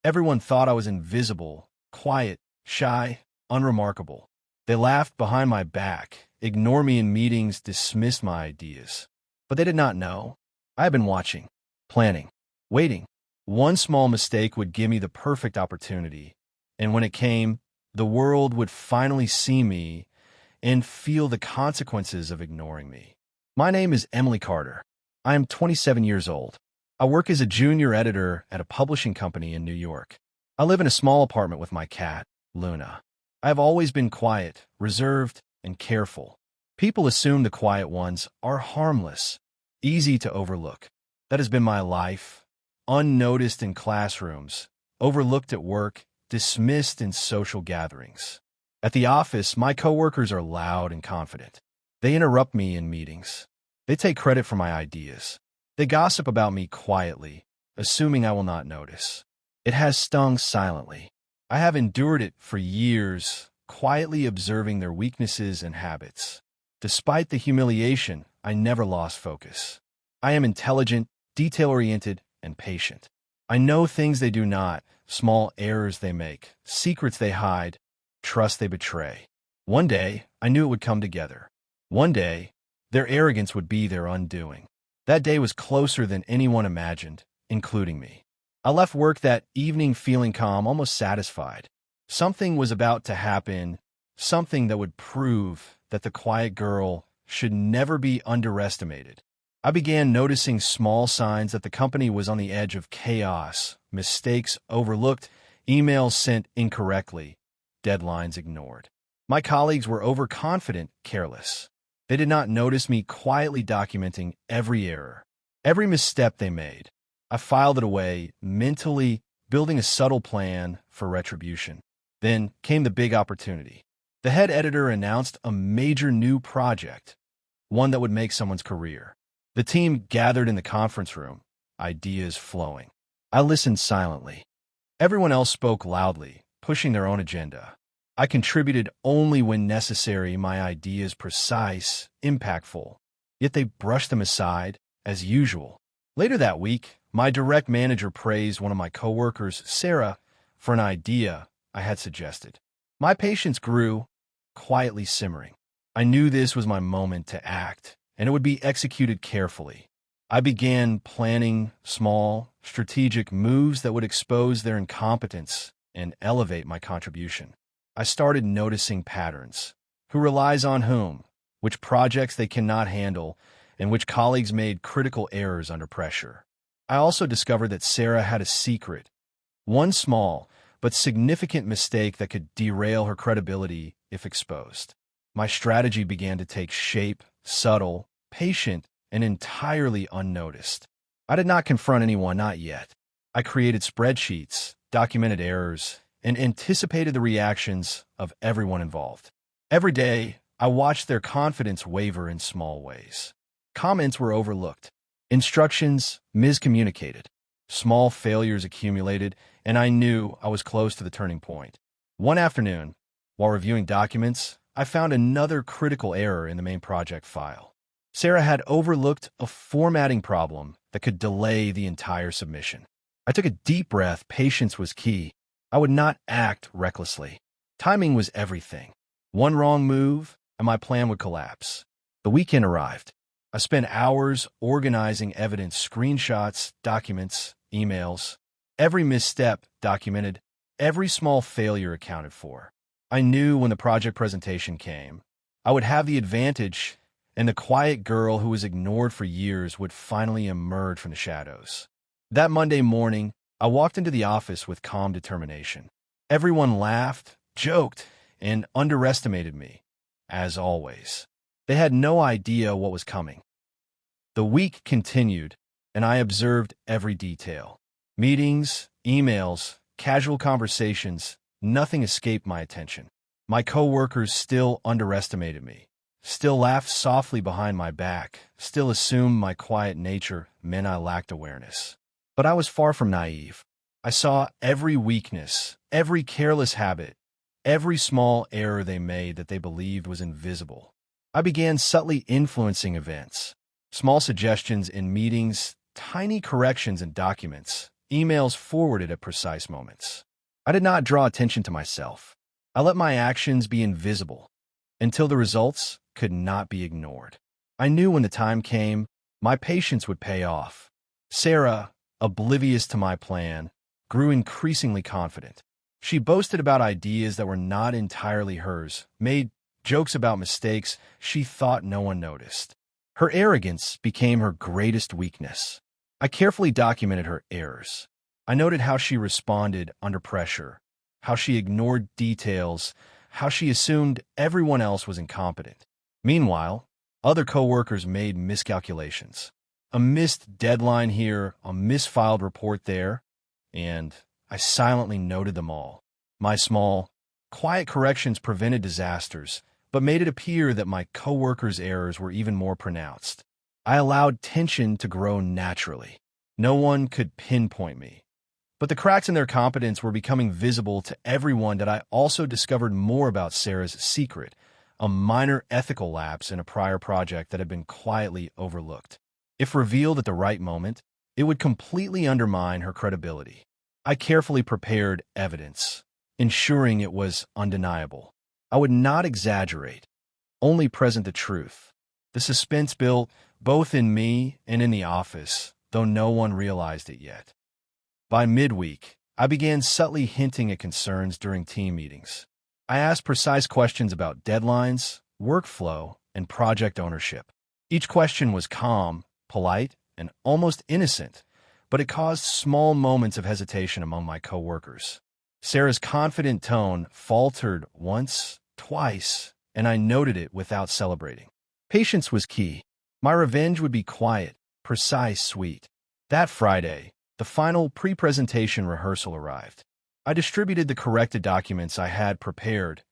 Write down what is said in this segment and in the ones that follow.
Everyone thought I was invisible, quiet, shy, unremarkable. They laughed behind my back, ignored me in meetings, dismissed my ideas. But they did not know. I had been watching, planning, waiting. One small mistake would give me the perfect opportunity, and when it came, the world would finally see me and feel the consequences of ignoring me. My name is Emily Carter. I am 27 years old. I work as a junior editor at a publishing company in New York. I live in a small apartment with my cat, Luna. I have always been quiet, reserved, and careful. People assume the quiet ones are harmless, easy to overlook. That has been my life. Unnoticed in classrooms, overlooked at work, dismissed in social gatherings. At the office, my coworkers are loud and confident. They interrupt me in meetings. They take credit for my ideas. They gossip about me quietly, assuming I will not notice. It has stung silently. I have endured it for years, quietly observing their weaknesses and habits. Despite the humiliation, I never lost focus. I am intelligent, detail-oriented, and patient. I know things they do not, small errors they make, secrets they hide, trust they betray. One day, I knew it would come together. One day, their arrogance would be their undoing. That day was closer than anyone imagined, including me. I left work that evening feeling calm, almost satisfied. Something was about to happen, something that would prove that the quiet girl should never be underestimated. I began noticing small signs that the company was on the edge of chaos, mistakes overlooked, emails sent incorrectly, deadlines ignored. My colleagues were overconfident, careless. They did not notice me quietly documenting every error, every misstep they made. I filed it away, mentally building a subtle plan for retribution. Then came the big opportunity. The head editor announced a major new project, one that would make someone's career. The team gathered in the conference room, ideas flowing. I listened silently. Everyone else spoke loudly, pushing their own agenda. I contributed only when necessary, my ideas precise, impactful. Yet they brushed them aside, as usual. Later that week, my direct manager praised one of my coworkers, Sarah, for an idea I had suggested. My patience grew, quietly simmering. I knew this was my moment to act, and it would be executed carefully. I began planning small, strategic moves that would expose their incompetence and elevate my contribution. I started noticing patterns. Who relies on whom, which projects they cannot handle, and which colleagues made critical errors under pressure. I also discovered that Sarah had a secret, one small but significant mistake that could derail her credibility if exposed. My strategy began to take shape, subtle, patient, and entirely unnoticed. I did not confront anyone, not yet. I created spreadsheets, documented errors, and anticipated the reactions of everyone involved. Every day, I watched their confidence waver in small ways. Comments were overlooked. Instructions miscommunicated. Small failures accumulated, and I knew I was close to the turning point. One afternoon, while reviewing documents, I found another critical error in the main project file. Sarah had overlooked a formatting problem that could delay the entire submission. I took a deep breath. Patience was key. I would not act recklessly. Timing was everything. One wrong move, and my plan would collapse. The weekend arrived. I spent hours organizing evidence, screenshots, documents, emails. Every misstep documented, every small failure accounted for. I knew when the project presentation came, I would have the advantage, and the quiet girl who was ignored for years would finally emerge from the shadows. That Monday morning, I walked into the office with calm determination. Everyone laughed, joked, and underestimated me, as always. They had no idea what was coming. The week continued, and I observed every detail. Meetings, emails, casual conversations, nothing escaped my attention. My coworkers still underestimated me, still laughed softly behind my back, still assumed my quiet nature meant I lacked awareness. But I was far from naive. I saw every weakness, every careless habit, every small error they made that they believed was invisible. I began subtly influencing events. Small suggestions in meetings, tiny corrections in documents, emails forwarded at precise moments. I did not draw attention to myself. I let my actions be invisible until the results could not be ignored. I knew when the time came, my patience would pay off. Sarah, oblivious to my plan, grew increasingly confident. She boasted about ideas that were not entirely hers, made jokes about mistakes she thought no one noticed. Her arrogance became her greatest weakness. I carefully documented her errors. I noted how she responded under pressure, how she ignored details, how she assumed everyone else was incompetent. Meanwhile, other coworkers made miscalculations. A missed deadline here, a misfiled report there, and I silently noted them all. My small, quiet corrections prevented disasters, but made it appear that my coworkers' errors were even more pronounced. I allowed tension to grow naturally. No one could pinpoint me, but the cracks in their competence were becoming visible to everyone that I also discovered more about Sarah's secret, a minor ethical lapse in a prior project that had been quietly overlooked. If revealed at the right moment, it would completely undermine her credibility. I carefully prepared evidence, ensuring it was undeniable. I would not exaggerate, only present the truth. The suspense built both in me and in the office, though no one realized it yet. By midweek, I began subtly hinting at concerns during team meetings. I asked precise questions about deadlines, workflow, and project ownership. Each question was calm, polite, and almost innocent, but it caused small moments of hesitation among my coworkers. Sarah's confident tone faltered once, twice, and I noted it without celebrating. Patience was key. My revenge would be quiet, precise, sweet. That Friday, the final pre-presentation rehearsal arrived. I distributed the corrected documents I had prepared,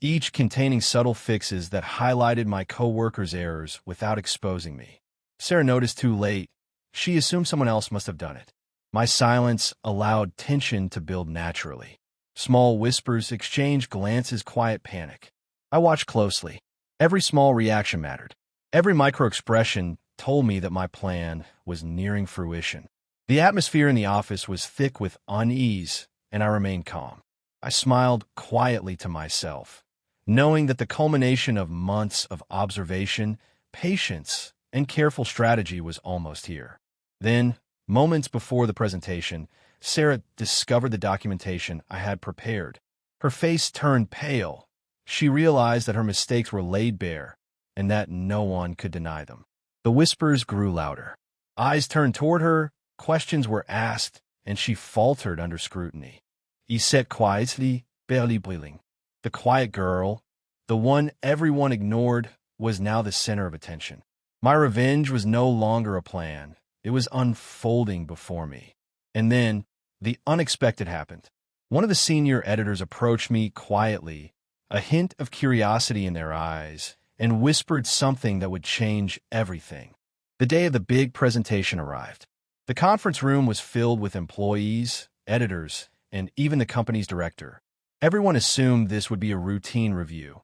each containing subtle fixes that highlighted my coworkers' errors without exposing me. Sarah noticed too late. She assumed someone else must have done it. My silence allowed tension to build naturally. Small whispers exchanged glances, quiet panic. I watched closely. Every small reaction mattered. Every micro-expression told me that my plan was nearing fruition. The atmosphere in the office was thick with unease, and I remained calm. I smiled quietly to myself, knowing that the culmination of months of observation, patience, and careful strategy was almost here. Then, moments before the presentation, Sarah discovered the documentation I had prepared. Her face turned pale. She realized that her mistakes were laid bare, and that no one could deny them. The whispers grew louder. Eyes turned toward her, questions were asked, and she faltered under scrutiny. He sat quietly, barely breathing. The quiet girl, the one everyone ignored, was now the center of attention. My revenge was no longer a plan. It was unfolding before me. And then, the unexpected happened. One of the senior editors approached me quietly, a hint of curiosity in their eyes, and whispered something that would change everything. The day of the big presentation arrived. The conference room was filled with employees, editors, and even the company's director. Everyone assumed this would be a routine review,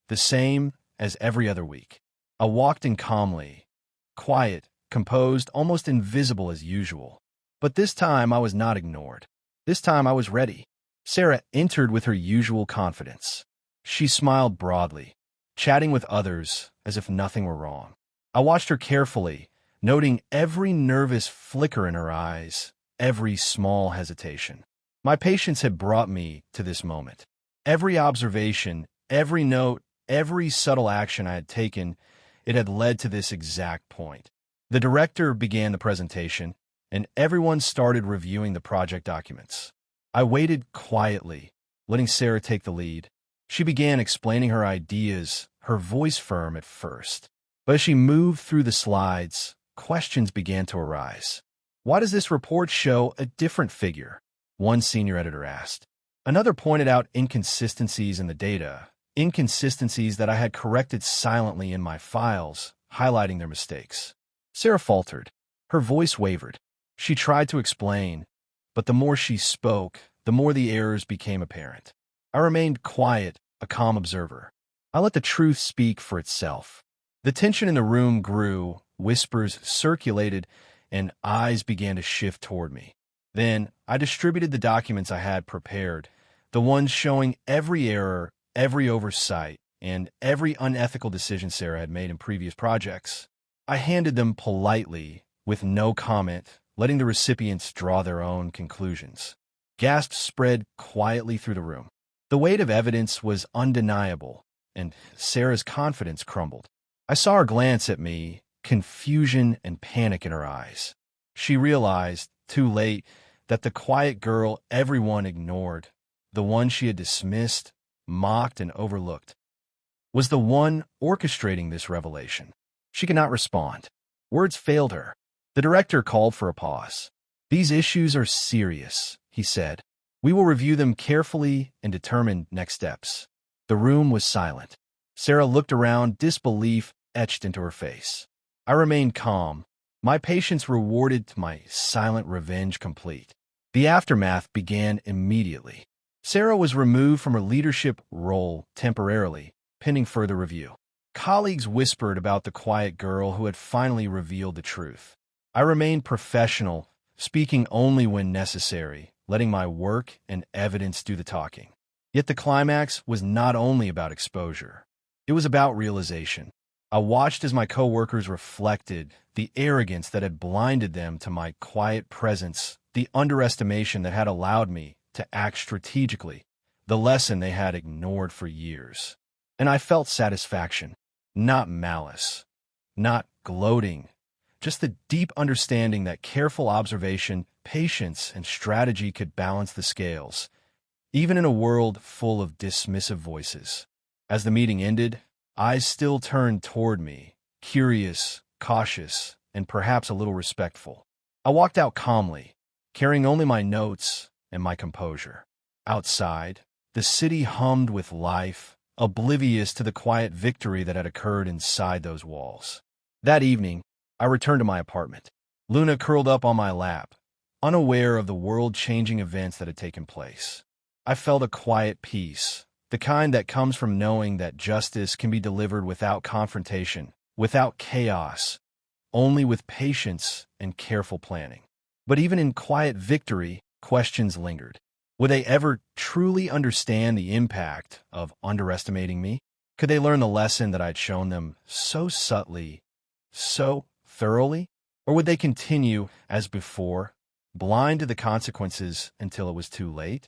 the same as every other week. I walked in calmly, quiet, composed, almost invisible as usual. But this time I was not ignored. This time I was ready. Sarah entered with her usual confidence. She smiled broadly, chatting with others as if nothing were wrong. I watched her carefully, noting every nervous flicker in her eyes, every small hesitation. My patience had brought me to this moment. Every observation, every note, every subtle action I had taken, it had led to this exact point. The director began the presentation, and everyone started reviewing the project documents. I waited quietly, letting Sarah take the lead. She began explaining her ideas, her voice firm at first. But as she moved through the slides, questions began to arise. Why does this report show a different figure? One senior editor asked. Another pointed out inconsistencies in the data, inconsistencies that I had corrected silently in my files, highlighting their mistakes. Sarah faltered. Her voice wavered. She tried to explain, but the more she spoke, the more the errors became apparent. I remained quiet, a calm observer. I let the truth speak for itself. The tension in the room grew, whispers circulated, and eyes began to shift toward me. Then I distributed the documents I had prepared, the ones showing every error, every oversight, and every unethical decision Sarah had made in previous projects. I handed them politely, with no comment, letting the recipients draw their own conclusions. Gasps spread quietly through the room. The weight of evidence was undeniable, and Sarah's confidence crumbled. I saw her glance at me, confusion and panic in her eyes. She realized, too late, that the quiet girl everyone ignored, the one she had dismissed, mocked, and overlooked, was the one orchestrating this revelation. She could not respond. Words failed her. The director called for a pause. "These issues are serious," he said. "We will review them carefully and determine next steps." The room was silent. Sarah looked around, disbelief etched into her face. I remained calm, my patience rewarded, my silent revenge complete. The aftermath began immediately. Sarah was removed from her leadership role temporarily, pending further review. Colleagues whispered about the quiet girl who had finally revealed the truth. I remained professional, speaking only when necessary, letting my work and evidence do the talking. Yet the climax was not only about exposure. It was about realization. I watched as my coworkers reflected the arrogance that had blinded them to my quiet presence, the underestimation that had allowed me to act strategically, the lesson they had ignored for years. And I felt satisfaction, not malice, not gloating, just the deep understanding that careful observation, patience, and strategy could balance the scales, even in a world full of dismissive voices. As the meeting ended, eyes still turned toward me, curious, cautious, and perhaps a little respectful. I walked out calmly, carrying only my notes and my composure. Outside, the city hummed with life, oblivious to the quiet victory that had occurred inside those walls. That evening, I returned to my apartment. Luna curled up on my lap, unaware of the world-changing events that had taken place. I felt a quiet peace, the kind that comes from knowing that justice can be delivered without confrontation, without chaos, only with patience and careful planning. But even in quiet victory, questions lingered. Would they ever truly understand the impact of underestimating me? Could they learn the lesson that I'd shown them so subtly, so thoroughly? Or would they continue, as before, blind to the consequences until it was too late?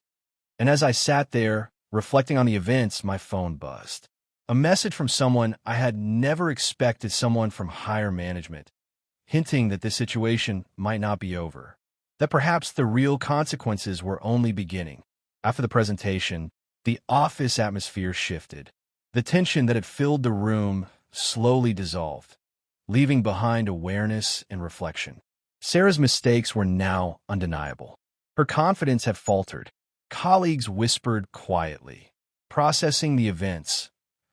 And as I sat there, reflecting on the events, my phone buzzed. A message from someone I had never expected, someone from higher management, hinting that this situation might not be over, that perhaps the real consequences were only beginning. After the presentation, the office atmosphere shifted. The tension that had filled the room slowly dissolved, leaving behind awareness and reflection. Sarah's mistakes were now undeniable. Her confidence had faltered. Colleagues whispered quietly, processing the events,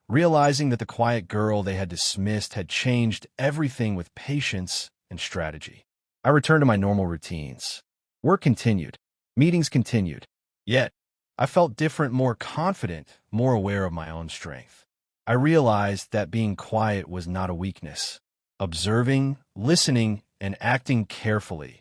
realizing that the quiet girl they had dismissed had changed everything with patience and strategy. I returned to my normal routines. Work continued. Meetings continued. Yet, I felt different, more confident, more aware of my own strength. I realized that being quiet was not a weakness. Observing, listening, and acting carefully.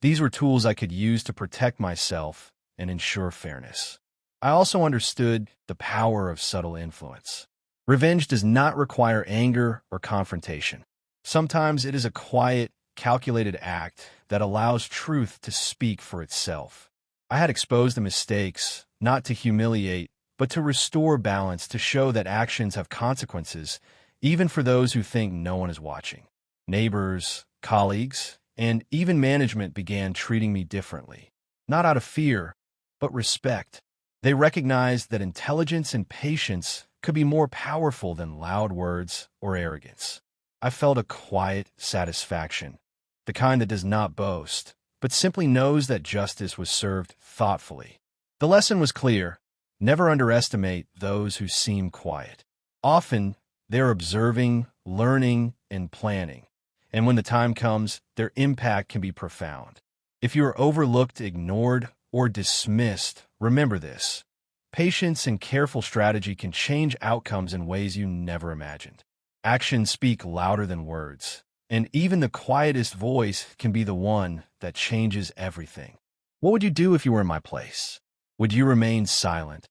These were tools I could use to protect myself and ensure fairness. I also understood the power of subtle influence. Revenge does not require anger or confrontation. Sometimes it is a quiet, calculated act that allows truth to speak for itself. I had exposed the mistakes, not to humiliate, but to restore balance, to show that actions have consequences, even for those who think no one is watching. Neighbors, colleagues, and even management began treating me differently, not out of fear, but respect. They recognized that intelligence and patience could be more powerful than loud words or arrogance. I felt a quiet satisfaction, the kind that does not boast, but simply knows that justice was served thoughtfully. The lesson was clear: never underestimate those who seem quiet. Often, they're observing, learning, and planning, and when the time comes, their impact can be profound. If you are overlooked, ignored, or dismissed, remember this: patience and careful strategy can change outcomes in ways you never imagined. Actions speak louder than words, and even the quietest voice can be the one that changes everything. What would you do if you were in my place? Would you remain silent?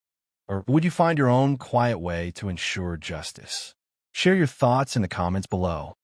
Or would you find your own quiet way to ensure justice? Share your thoughts in the comments below.